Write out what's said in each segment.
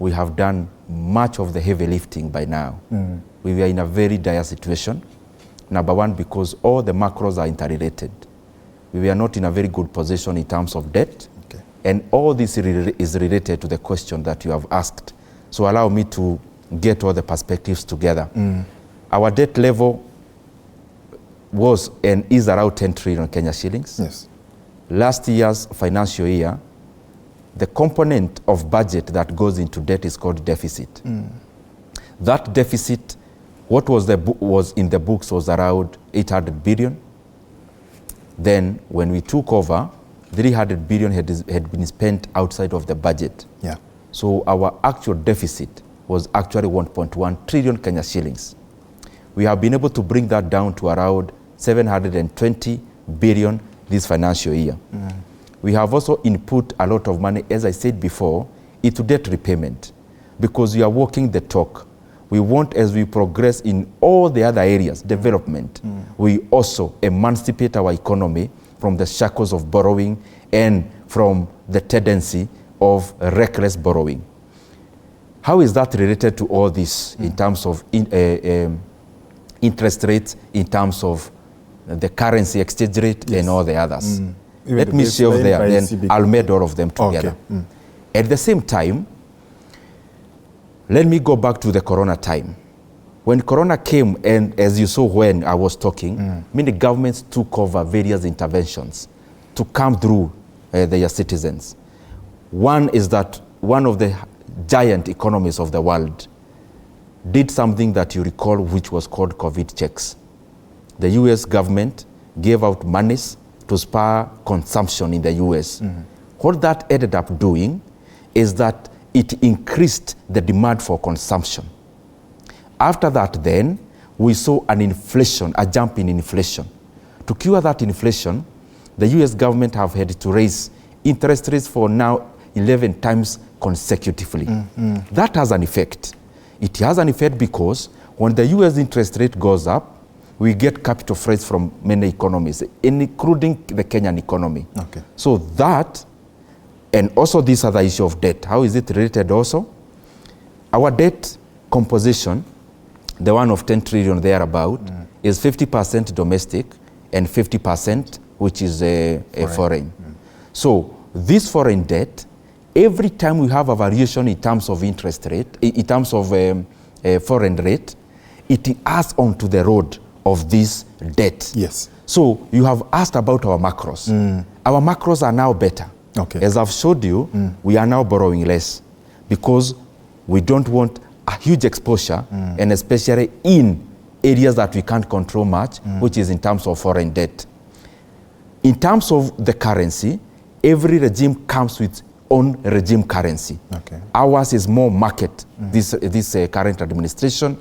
we have done much of the heavy lifting by now. We were in a very dire situation. Number one, because all the macros are interrelated. We were not in a very good position in terms of debt. Okay. And all this is related to the question that you have asked. So allow me to get all the perspectives together. Our debt level was and is around 10 trillion Kenya shillings. Yes. Last year's financial year, the component of budget that goes into debt is called deficit. That deficit, what was in the books was around 800 billion. Then when we took over, 300 billion had been spent outside of the budget. Yeah. So our actual deficit was actually 1.1 trillion Kenya shillings. We have been able to bring that down to around 720 billion this financial year. We have also input a lot of money, as I said before, into debt repayment, because we are walking the talk. We want, as we progress in all the other areas, development, we also emancipate our economy from the shackles of borrowing and from the tendency of reckless borrowing. How is that related to all this in terms of interest rates, in terms of the currency exchange rate, and all the others? Let me show there, then I'll meld all of them together. Okay. At the same time, let me go back to the Corona time. When Corona came, and as you saw when I was talking, many governments took over various interventions to come through their citizens. One is that one of the giant economies of the world did something that you recall, which was called COVID checks. The US government gave out monies to spur consumption in the US. What that ended up doing is that it increased the demand for consumption. After that then, we saw an inflation, a jump in inflation. To cure that inflation, the US government have had to raise interest rates for now 11 times consecutively. That has an effect. It has an effect because when the US interest rate goes up, we get capital flows from many economies, including the Kenyan economy. Okay. So that, and also this other issue of debt, how is it related also? Our debt composition, the one of 10 trillion thereabout, is 50% domestic and 50% which is foreign. So this foreign debt, every time we have a variation in terms of interest rate, in terms of foreign rate, it adds onto the road of this debt. Yes. So you have asked about our macros. Our macros are now better. Okay. As I've showed you, we are now borrowing less because we don't want a huge exposure, and especially in areas that we can't control much, which is in terms of foreign debt. In terms of the currency, every regime comes with own regime currency. Okay. Ours is more market, this current administration,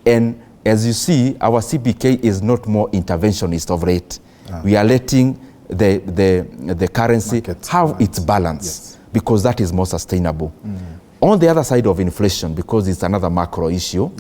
and as you see, our CBK is not more interventionist of rate. We are letting the currency have its balance, because that is more sustainable. On the other side of inflation, because it's another macro issue,